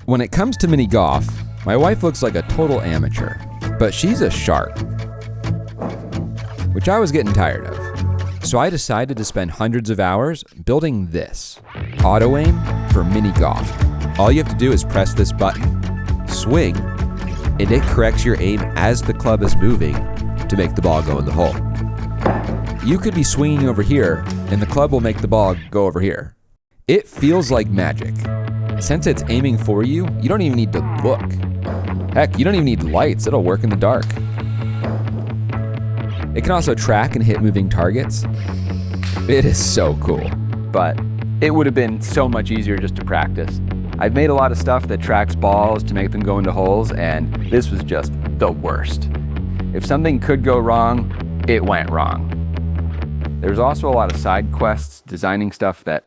When it comes to mini golf, my wife looks like a total amateur, but she's a shark, which I was getting tired of. So I decided to spend hundreds of hours building this, Auto Aim for mini golf. All you have to do is press this button, swing, and it corrects your aim as the club is moving to make the ball go in the hole. You could be swinging over here, and the club will make the ball go over here. It feels like magic. Since it's aiming for you, you don't even need to look. Heck, you don't even need lights, it'll work in the dark. It can also track and hit moving targets. It is so cool. But it would have been so much easier just to practice. I've made a lot of stuff that tracks balls to make them go into holes, and this was just the worst. If something could go wrong, it went wrong. There's also a lot of side quests designing stuff that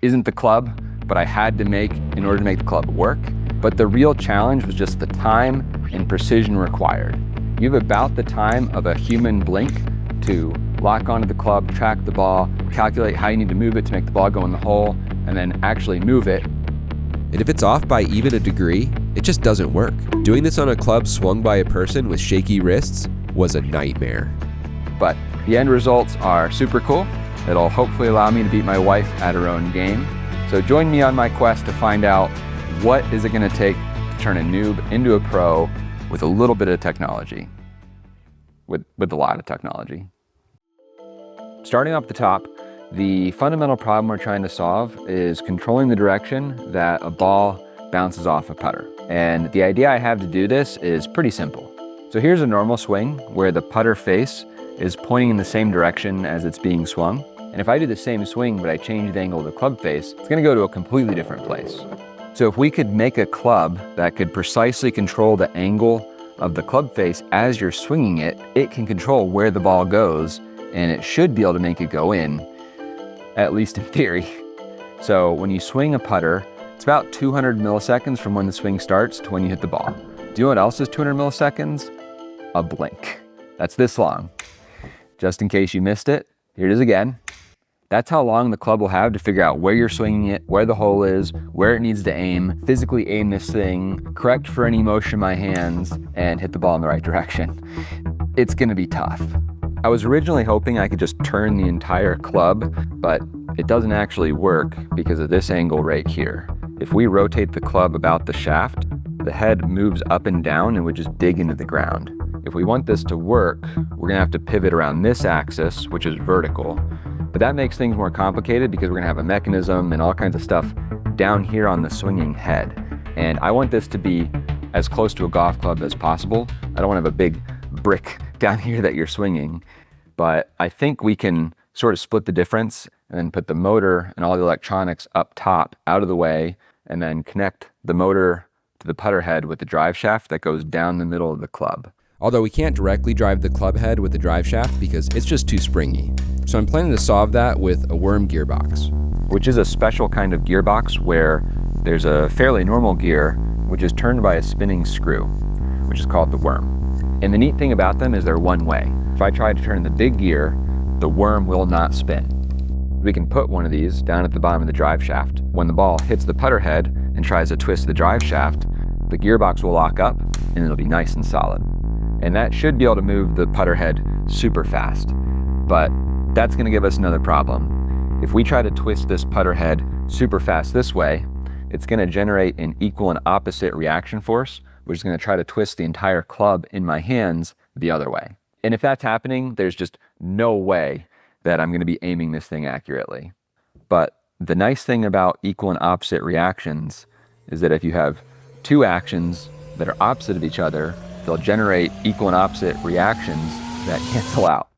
isn't the club, but I had to make in order to make the club work. But the real challenge was just the time and precision required. You have about the time of a human blink to lock onto the club, track the ball, calculate how you need to move it to make the ball go in the hole, and then actually move it. And if it's off by even a degree, it just doesn't work. Doing this on a club swung by a person with shaky wrists was a nightmare. But the end results are super cool. It'll hopefully allow me to beat my wife at her own game. So join me on my quest to find out what is it going to take to turn a noob into a pro with a little bit of technology, with a lot of technology. Starting off the top, the fundamental problem we're trying to solve is controlling the direction that a ball bounces off a putter. And the idea I have to do this is pretty simple. So here's a normal swing where the putter face is pointing in the same direction as it's being swung. And if I do the same swing, but I change the angle of the club face, it's gonna go to a completely different place. So if we could make a club that could precisely control the angle of the club face as you're swinging it, it can control where the ball goes, and it should be able to make it go in, at least in theory. So when you swing a putter, it's about 200 milliseconds from when the swing starts to when you hit the ball. Do you know what else is 200 milliseconds? A blink. That's this long. Just in case you missed it, here it is again. That's how long the club will have to figure out where you're swinging it, where the hole is, where it needs to aim, physically aim this thing, correct for any motion of my hands, and hit the ball in the right direction. It's gonna be tough. I was originally hoping I could just turn the entire club, but it doesn't actually work because of this angle right here. If we rotate the club about the shaft, the head moves up and down and would just dig into the ground. If we want this to work, we're gonna have to pivot around this axis, which is vertical. But that makes things more complicated because we're gonna have a mechanism and all kinds of stuff down here on the swinging head. And I want this to be as close to a golf club as possible. I don't wanna have a big brick down here that you're swinging, but I think we can sort of split the difference and then put the motor and all the electronics up top out of the way, and then connect the motor to the putter head with the drive shaft that goes down the middle of the club. Although we can't directly drive the club head with the drive shaft because it's just too springy. So I'm planning to solve that with a worm gearbox, which is a special kind of gearbox where there's a fairly normal gear, which is turned by a spinning screw, which is called the worm. And the neat thing about them is they're one way. If I try to turn the big gear, the worm will not spin. We can put one of these down at the bottom of the drive shaft. When the ball hits the putter head and tries to twist the drive shaft, the gearbox will lock up and it'll be nice and solid. And that should be able to move the putter head super fast. But that's gonna give us another problem. If we try to twist this putter head super fast this way, it's gonna generate an equal and opposite reaction force, which is gonna try to twist the entire club in my hands the other way. And if that's happening, there's just no way that I'm gonna be aiming this thing accurately. But the nice thing about equal and opposite reactions is that if you have two actions that are opposite of each other, they'll generate equal and opposite reactions that cancel out.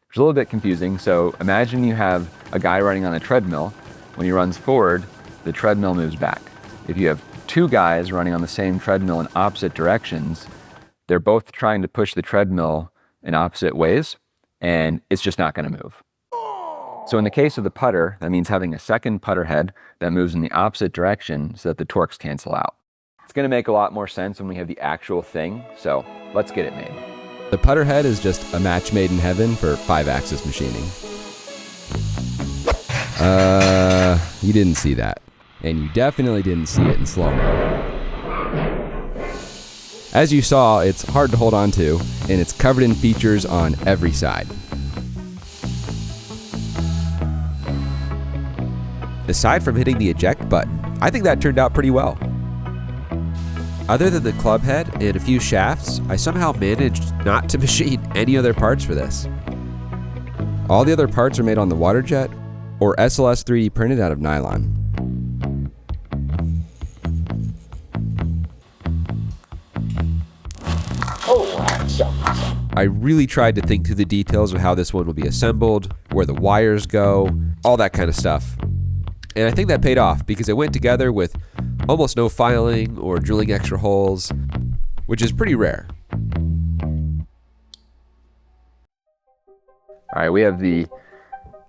It's a little bit confusing. So imagine you have a guy running on a treadmill. When he runs forward, the treadmill moves back. If you have two guys running on the same treadmill in opposite directions, they're both trying to push the treadmill in opposite ways, and it's just not gonna move. So in the case of the putter, that means having a second putter head that moves in the opposite direction so that the torques cancel out. It's gonna make a lot more sense when we have the actual thing, so let's get it made. The putter head is just a match made in heaven for 5-axis machining. You didn't see that. And you definitely didn't see it in slow-mo. As you saw, it's hard to hold on to, and it's covered in features on every side. Aside from hitting the eject button, I think that turned out pretty well. Other than the club head and a few shafts, I somehow managed not to machine any other parts for this. All the other parts are made on the water jet or SLS 3D printed out of nylon. I really tried to think through the details of how this one will be assembled, where the wires go, all that kind of stuff. And I think that paid off because it went together with almost no filing or drilling extra holes, which is pretty rare. All right, we have the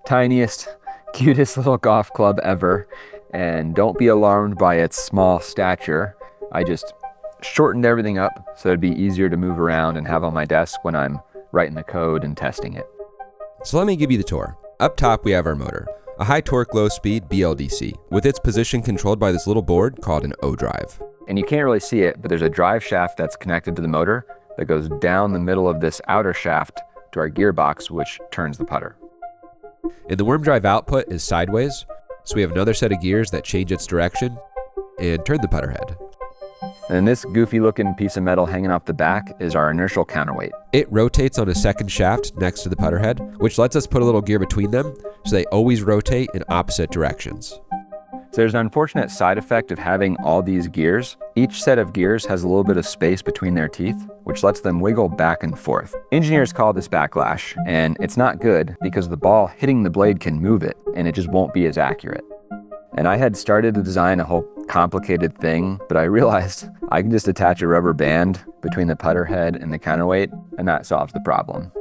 tiniest, cutest little golf club ever, and don't be alarmed by its small stature. I just shortened everything up so it'd be easier to move around and have on my desk when I'm writing the code and testing it. So let me give you the tour. Up top we have our motor, a high torque, low speed BLDC, with its position controlled by this little board called an O-drive. And you can't really see it, but there's a drive shaft that's connected to the motor that goes down the middle of this outer shaft to our gearbox, which turns the putter. And the worm drive output is sideways, so we have another set of gears that change its direction and turn the putter head. And then this goofy looking piece of metal hanging off the back is our inertial counterweight. It rotates on a second shaft next to the putter head, which lets us put a little gear between them so they always rotate in opposite directions. So there's an unfortunate side effect of having all these gears. Each set of gears has a little bit of space between their teeth, which lets them wiggle back and forth. Engineers call this backlash, and it's not good because the ball hitting the blade can move it, and it just won't be as accurate. And I had started to design a whole complicated thing, but I realized I can just attach a rubber band between the putter head and the counterweight, and that solves the problem.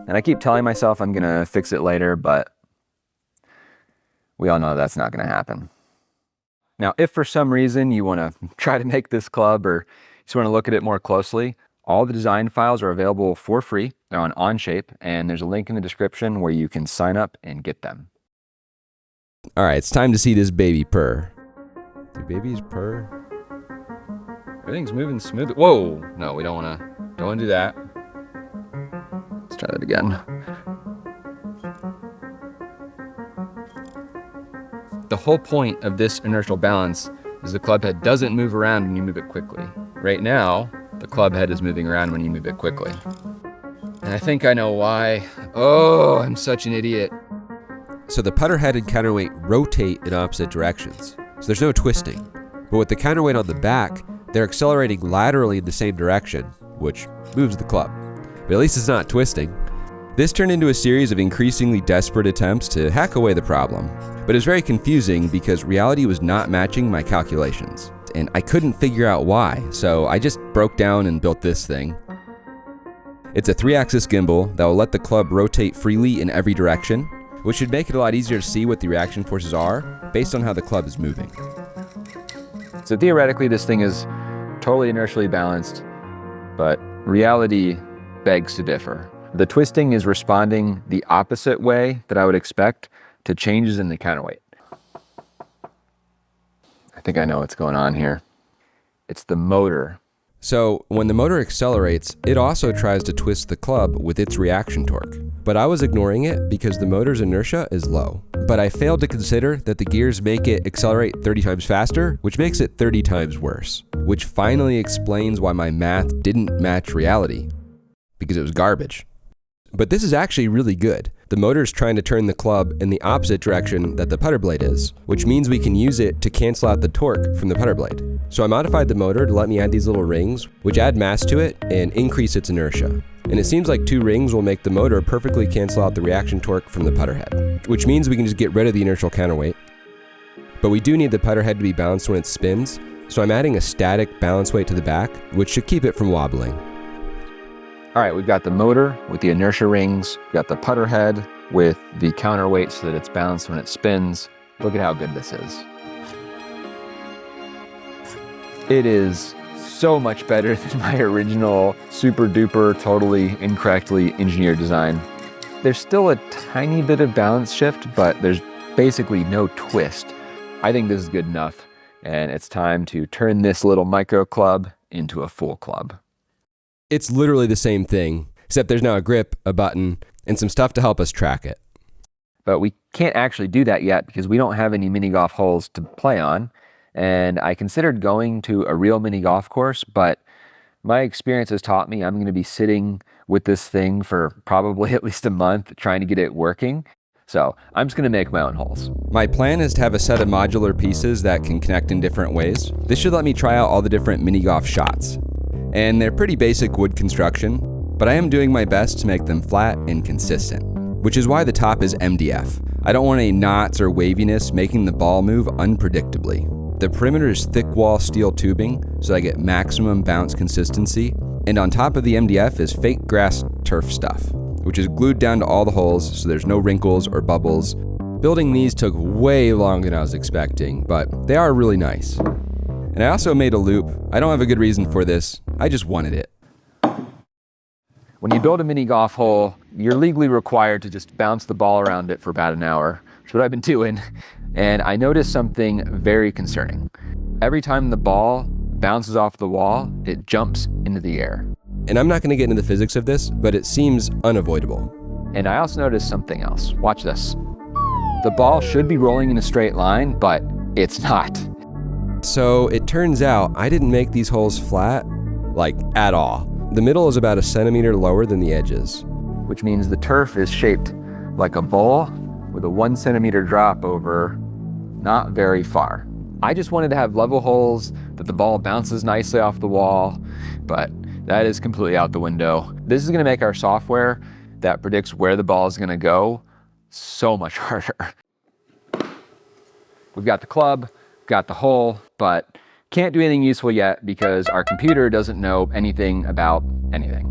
And I keep telling myself I'm gonna fix it later, but we all know that's not gonna happen. Now, if for some reason you wanna try to make this club or just wanna look at it more closely, all the design files are available for free. They're on Onshape, and there's a link in the description where you can sign up and get them. All right, it's time to see this baby purr. Do babies purr? Everything's moving smooth. Whoa, no, we don't wanna do that. Let's try that again. The whole point of this inertial balance is the club head doesn't move around when you move it quickly. Right now, the club head is moving around when you move it quickly. And I think I know why. Oh, I'm such an idiot. So the putter head and counterweight rotate in opposite directions, so there's no twisting. But with the counterweight on the back, they're accelerating laterally in the same direction, which moves the club. But at least it's not twisting. This turned into a series of increasingly desperate attempts to hack away the problem. But it was very confusing because reality was not matching my calculations. And I couldn't figure out why, so I just broke down and built this thing. It's a 3-axis gimbal that will let the club rotate freely in every direction, which should make it a lot easier to see what the reaction forces are based on how the club is moving. So theoretically, this thing is totally inertially balanced, but reality begs to differ. The twisting is responding the opposite way that I would expect to changes in the counterweight. I think I know what's going on here. It's the motor. So when the motor accelerates, it also tries to twist the club with its reaction torque. But I was ignoring it because the motor's inertia is low. But I failed to consider that the gears make it accelerate 30 times faster, which makes it 30 times worse. Which finally explains why my math didn't match reality, because it was garbage. But this is actually really good. The motor's trying to turn the club in the opposite direction that the putter blade is, which means we can use it to cancel out the torque from the putter blade. So I modified the motor to let me add these little rings, which add mass to it and increase its inertia. And it seems like 2 rings will make the motor perfectly cancel out the reaction torque from the putter head, which means we can just get rid of the inertial counterweight. But we do need the putter head to be balanced when it spins, so I'm adding a static balance weight to the back, which should keep it from wobbling. All right, we've got the motor with the inertia rings, we've got the putter head with the counterweight so that it's balanced when it spins. Look at how good this is. It is so much better than my original super duper, totally incorrectly engineered design. There's still a tiny bit of balance shift, but there's basically no twist. I think this is good enough, and it's time to turn this little micro club into a full club. It's literally the same thing, except there's now a grip, a button, and some stuff to help us track it. But we can't actually do that yet because we don't have any mini golf holes to play on. And I considered going to a real mini golf course, but my experience has taught me I'm going to be sitting with this thing for probably at least a month trying to get it working. So I'm just going to make my own holes. My plan is to have a set of modular pieces that can connect in different ways. This should let me try out all the different mini golf shots. And they're pretty basic wood construction, but I am doing my best to make them flat and consistent, which is why the top is MDF. I don't want any knots or waviness making the ball move unpredictably. The perimeter is thick wall steel tubing, so I get maximum bounce consistency. And on top of the MDF is fake grass turf stuff, which is glued down to all the holes so there's no wrinkles or bubbles. Building these took way longer than I was expecting, but they are really nice. And I also made a loop. I don't have a good reason for this, I just wanted it. When you build a mini golf hole, you're legally required to just bounce the ball around it for about an hour. That's what I've been doing. And I noticed something very concerning. Every time the ball bounces off the wall, it jumps into the air. And I'm not going to get into the physics of this, but it seems unavoidable. And I also noticed something else. Watch this. The ball should be rolling in a straight line, but it's not. So it turns out I didn't make these holes flat, like at all. The middle is about 1 centimeter lower than the edges. Which means the turf is shaped like a bowl with a 1 centimeter drop over not very far. I just wanted to have level holes that the ball bounces nicely off the wall, but that is completely out the window. This is going to make our software that predicts where the ball is going to go so much harder. We've got the club, got the hole, but can't do anything useful yet because our computer doesn't know anything about anything,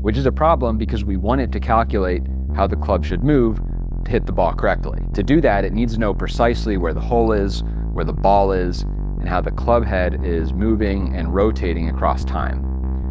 which is a problem because we want it to calculate how the club should move to hit the ball correctly. To do that, it needs to know precisely where the hole is, where the ball is, and how the club head is moving and rotating across time.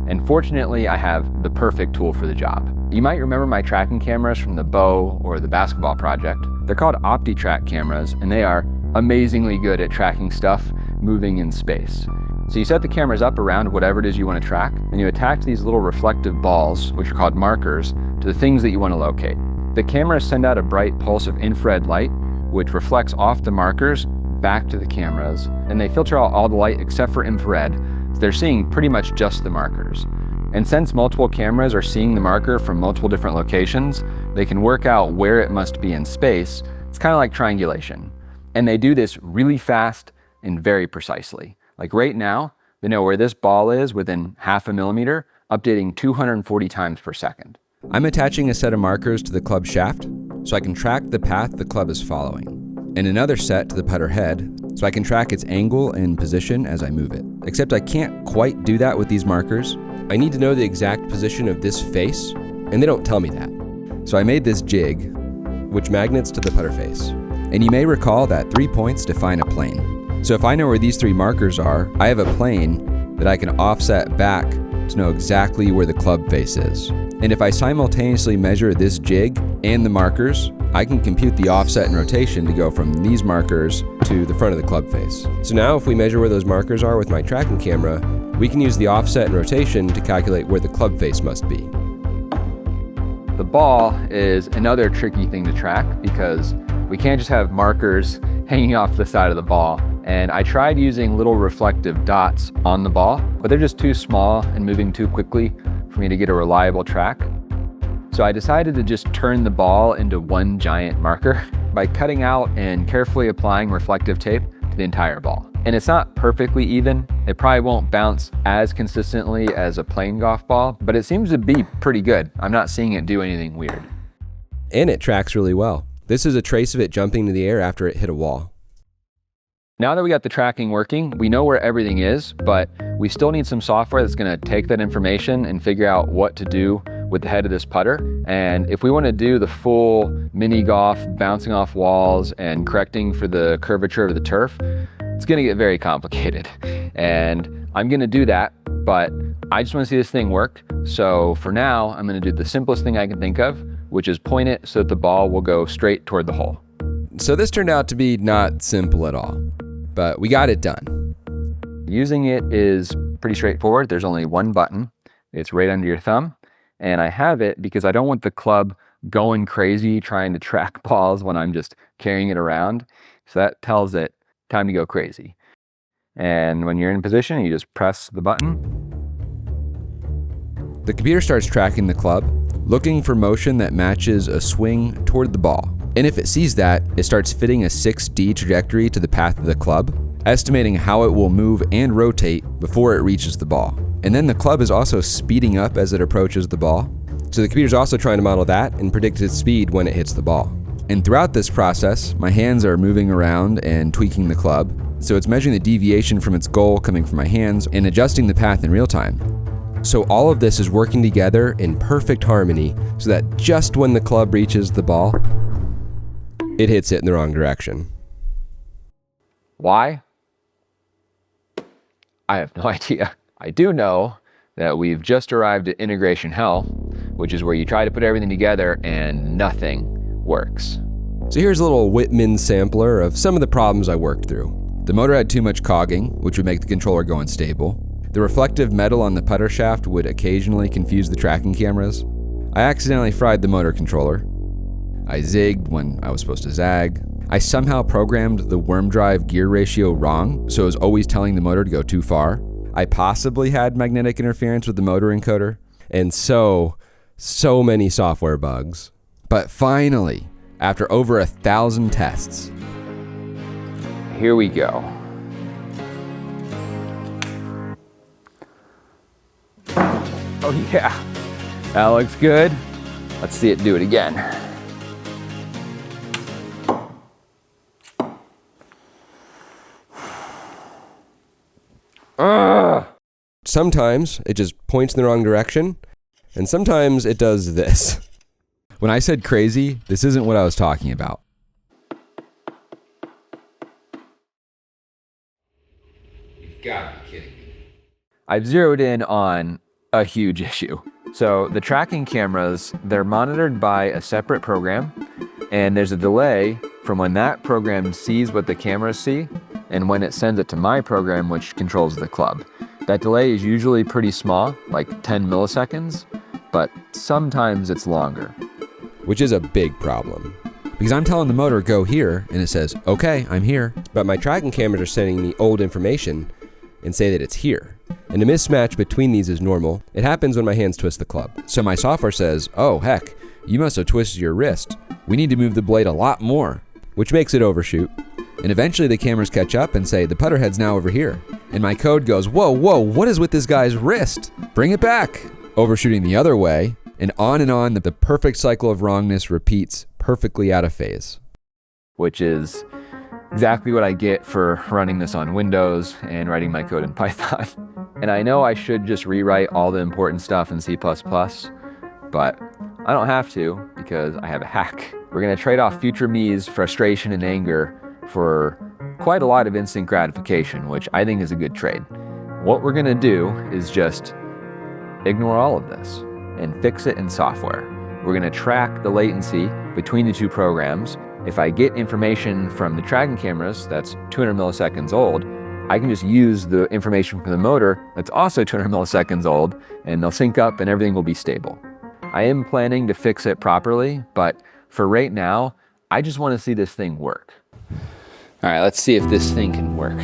And fortunately, I have the perfect tool for the job. You might remember my tracking cameras from the bow or the basketball project. They're called OptiTrack cameras, and they are amazingly good at tracking stuff moving in space. So you set the cameras up around whatever it is you want to track, and you attach these little reflective balls, which are called markers, to the things that you want to locate. The cameras send out a bright pulse of infrared light, which reflects off the markers back to the cameras, and they filter out all the light except for infrared, so they're seeing pretty much just the markers. And since multiple cameras are seeing the marker from multiple different locations, they can work out where it must be in space. It's kind of like triangulation. And they do this really fast and very precisely. Like right now, they know where this ball is within 0.5 millimeter, updating 240 times per second. I'm attaching a set of markers to the club shaft so I can track the path the club is following, and another set to the putter head so I can track its angle and position as I move it. Except I can't quite do that with these markers. I need to know the exact position of this face, and they don't tell me that. So I made this jig, which magnets to the putter face. And you may recall that 3 points define a plane. So if I know where these 3 markers are, I have a plane that I can offset back to know exactly where the club face is. And if I simultaneously measure this jig and the markers, I can compute the offset and rotation to go from these markers to the front of the club face. So now if we measure where those markers are with my tracking camera, we can use the offset and rotation to calculate where the club face must be. The ball is another tricky thing to track because we can't just have markers hanging off the side of the ball. And I tried using little reflective dots on the ball, but they're just too small and moving too quickly for me to get a reliable track. So I decided to just turn the ball into one giant marker by cutting out and carefully applying reflective tape to the entire ball. And it's not perfectly even. It probably won't bounce as consistently as a plain golf ball, but it seems to be pretty good. I'm not seeing it do anything weird. And it tracks really well. This is a trace of it jumping into the air after it hit a wall. Now that we got the tracking working, we know where everything is, but we still need some software that's gonna take that information and figure out what to do with the head of this putter. And if we wanna do the full mini golf, bouncing off walls and correcting for the curvature of the turf, it's gonna get very complicated. And I'm gonna do that, but I just wanna see this thing work. So for now, I'm gonna do the simplest thing I can think of, which is point it so that the ball will go straight toward the hole. So this turned out to be not simple at all, but we got it done. Using it is pretty straightforward. There's only one button. It's right under your thumb. And I have it because I don't want the club going crazy trying to track balls when I'm just carrying it around. So that tells it time to go crazy. And when you're in position, you just press the button. The computer starts tracking the club, looking for motion that matches a swing toward the ball. And if it sees that, it starts fitting a 6D trajectory to the path of the club, estimating how it will move and rotate before it reaches the ball. And then the club is also speeding up as it approaches the ball. So the computer's also trying to model that and predict its speed when it hits the ball. And throughout this process, my hands are moving around and tweaking the club. So it's measuring the deviation from its goal coming from my hands and adjusting the path in real time. So all of this is working together in perfect harmony so that just when the club reaches the ball, it hits it in the wrong direction. Why? I have no idea. I do know that we've just arrived at integration hell, which is where you try to put everything together and nothing works. So here's a little Whitman sampler of some of the problems I worked through. The motor had too much cogging, which would make the controller go unstable. The reflective metal on the putter shaft would occasionally confuse the tracking cameras. I accidentally fried the motor controller. I zigged when I was supposed to zag. I somehow programmed the worm drive gear ratio wrong, so it was always telling the motor to go too far. I possibly had magnetic interference with the motor encoder, and so many software bugs. But finally, after over 1,000 tests, here we go. Oh yeah, that looks good. Let's see it do it again. Sometimes it just points in the wrong direction, and sometimes it does this. When I said crazy, this isn't what I was talking about. You've got to be kidding me. I've zeroed in on a huge issue. So the tracking cameras, they're monitored by a separate program, and there's a delay from when that program sees what the cameras see and when it sends it to my program, which controls the club. That delay is usually pretty small, like 10 milliseconds, but sometimes it's longer. Which is a big problem. Because I'm telling the motor, go here, and it says, okay, I'm here. But my tracking cameras are sending me old information and say that it's here. And a mismatch between these is normal. It happens when my hands twist the club. So my software says, oh heck, you must have twisted your wrist. We need to move the blade a lot more, which makes it overshoot. And eventually the cameras catch up and say, the putter head's now over here. And my code goes, whoa, what is with this guy's wrist? Bring it back. Overshooting the other way, and on that the perfect cycle of wrongness repeats perfectly out of phase. Which is exactly what I get for running this on Windows and writing my code in Python. And I know I should just rewrite all the important stuff in C++, but I don't have to because I have a hack. We're gonna trade off future me's frustration and anger for quite a lot of instant gratification, which I think is a good trade. What we're gonna do is just ignore all of this and fix it in software. We're gonna track the latency between the two programs. If I get information from the tracking cameras that's 200 milliseconds old, I can just use the information from the motor that's also 200 milliseconds old, and they'll sync up and everything will be stable. I am planning to fix it properly, but for right now, I just want to see this thing work. All right, let's see if this thing can work.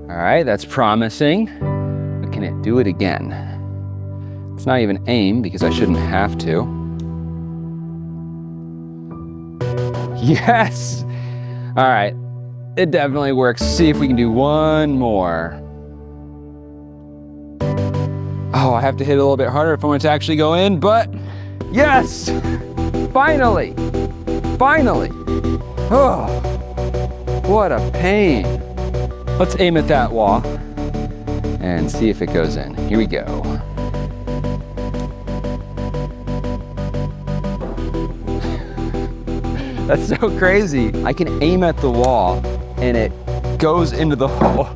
All right, that's promising, but can it do it again? It's not even aim because I shouldn't have to. Yes! All right, it definitely works. See if we can do one more. Oh, I have to hit it a little bit harder if I want it to actually go in, but yes! Finally! Finally! Oh, what a pain. Let's aim at that wall and see if it goes in. Here we go. That's so crazy. I can aim at the wall and it goes into the hole.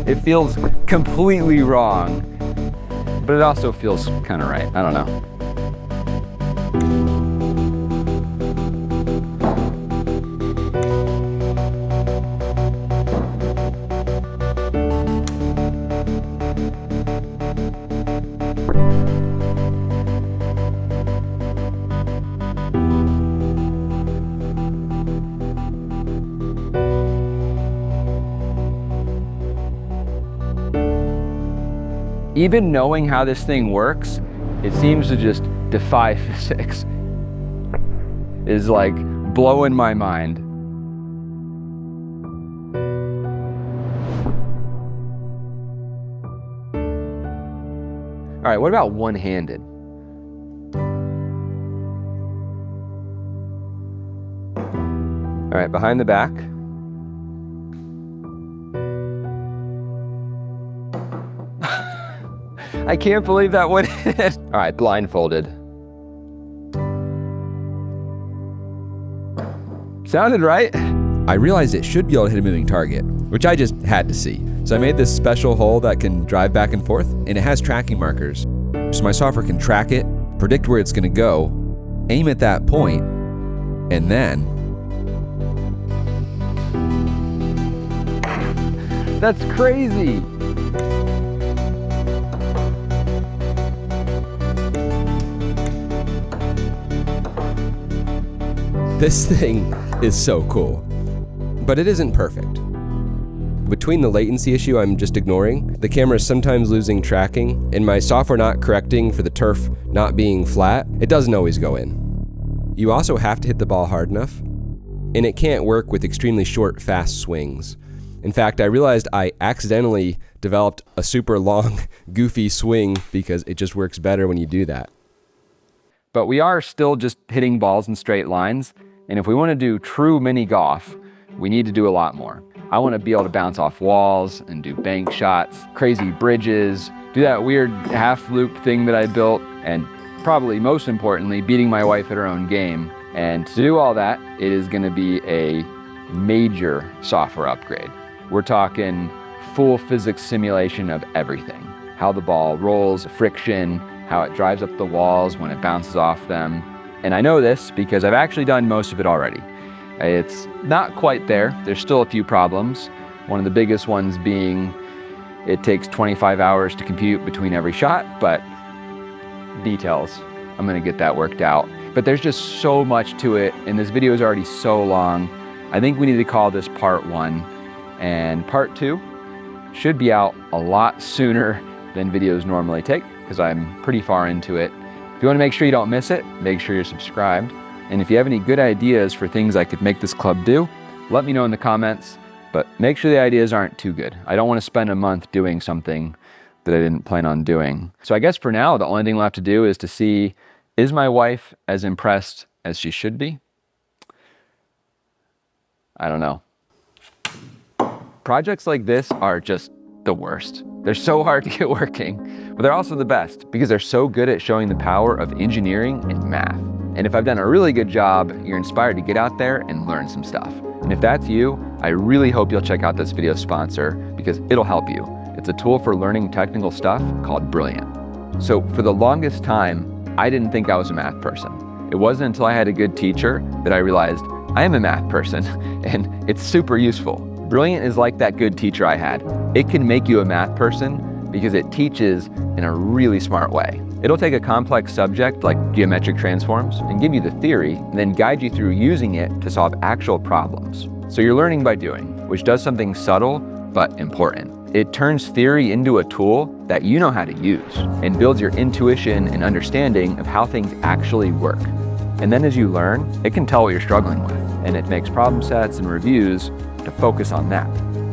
It feels completely wrong, but it also feels kind of right. I don't know. even knowing how this thing works, it seems to just defy physics. Is like blowing my mind. All right, what about one-handed? All right, behind the back. I can't believe that one hit. All right, blindfolded. Sounded right. I realized it should be able to hit a moving target, which I just had to see. So I made this special hole that can drive back and forth, and it has tracking markers. So my software can track it, predict where it's gonna go, aim at that point, and then... That's crazy. This thing is so cool, but it isn't perfect. Between the latency issue I'm just ignoring, the camera is sometimes losing tracking, and my software not correcting for the turf not being flat, it doesn't always go in. You also have to hit the ball hard enough, and it can't work with extremely short, fast swings. In fact, I realized I accidentally developed a super long, goofy swing because it just works better when you do that. But we are still just hitting balls in straight lines, and if we want to do true mini golf, we need to do a lot more. I want to be able to bounce off walls and do bank shots, crazy bridges, do that weird half loop thing that I built, and probably most importantly, beating my wife at her own game. And to do all that, it is going to be a major software upgrade. We're talking full physics simulation of everything. How the ball rolls, friction, how it drives up the walls when it bounces off them. And I know this because I've actually done most of it already. It's not quite there. There's still a few problems. One of the biggest ones being it takes 25 hours to compute between every shot, but details. I'm gonna get that worked out. But there's just so much to it, and this video is already so long. I think we need to call this part 1, and part 2 should be out a lot sooner than videos normally take, because I'm pretty far into it. If you want to make sure you don't miss it, make sure you're subscribed. And if you have any good ideas for things I could make this club do, let me know in the comments, but make sure the ideas aren't too good. I don't want to spend a month doing something that I didn't plan on doing. So I guess for now, the only thing left to do is to see, is my wife as impressed as she should be? I don't know. Projects like this are just the worst. They're so hard to get working, but they're also the best because they're so good at showing the power of engineering and math. And if I've done a really good job, you're inspired to get out there and learn some stuff. And if that's you, I really hope you'll check out this video's sponsor because it'll help you. It's a tool for learning technical stuff called Brilliant. So for the longest time, I didn't think I was a math person. It wasn't until I had a good teacher that I realized I am a math person and it's super useful. Brilliant is like that good teacher I had. It can make you a math person because it teaches in a really smart way. It'll take a complex subject like geometric transforms and give you the theory and then guide you through using it to solve actual problems. So you're learning by doing, which does something subtle but important. It turns theory into a tool that you know how to use and builds your intuition and understanding of how things actually work. And then as you learn, it can tell what you're struggling with, and it makes problem sets and reviews to focus on that.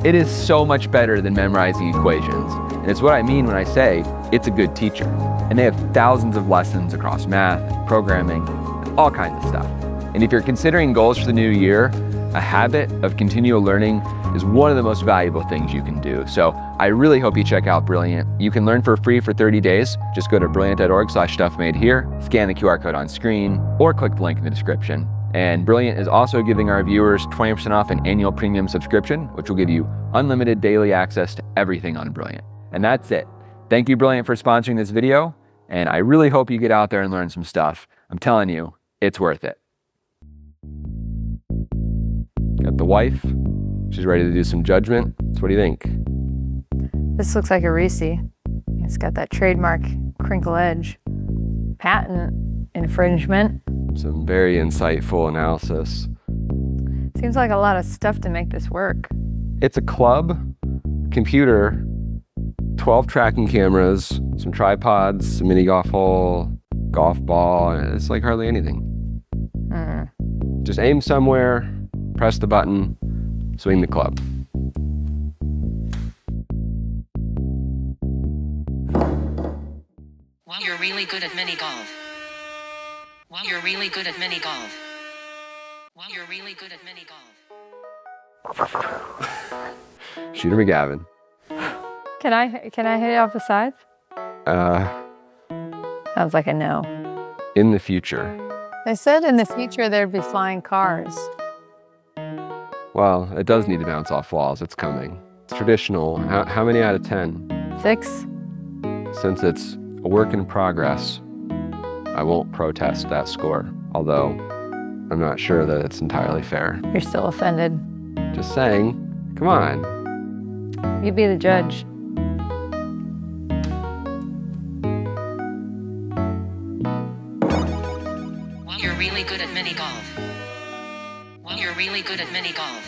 It is so much better than memorizing equations, and it's what I mean when I say it's a good teacher. And they have thousands of lessons across math, programming, and all kinds of stuff. And if you're considering goals for the new year, a habit of continual learning is one of the most valuable things you can do. So I really hope you check out Brilliant. You can learn for free for 30 days. Just go to brilliant.org/stuffmadehere, scan the QR code on screen, or click the link in the description. And Brilliant is also giving our viewers 20% off an annual premium subscription, which will give you unlimited daily access to everything on Brilliant. And that's it. Thank you, Brilliant, for sponsoring this video. And I really hope you get out there and learn some stuff. I'm telling you, it's worth it. Got the wife. She's ready to do some judgment. So what do you think? This looks like a Reese. It's got that trademark crinkle edge. Patent infringement. Some very insightful analysis. Seems like a lot of stuff to make this work. It's a club, computer, 12 tracking cameras, some tripods, a mini golf hole, golf ball. It's like hardly anything. Just aim somewhere, press the button, swing the club. Wow, you're really good at mini golf. Wow, you're really good at mini golf. Wow, you're really good at mini golf. Shooter McGavin. Can I hit it off the sides? Sounds like a no. In the future. They said in the future there'd be flying cars. Well, it does need to bounce off walls. It's coming. It's traditional. How many out of 10? 6? Since it's a work in progress, I won't protest that score. Although, I'm not sure that it's entirely fair. You're still offended. Just saying. Come on. You be the judge. Wow, you're really good at mini golf. Wow, you're really good at mini golf.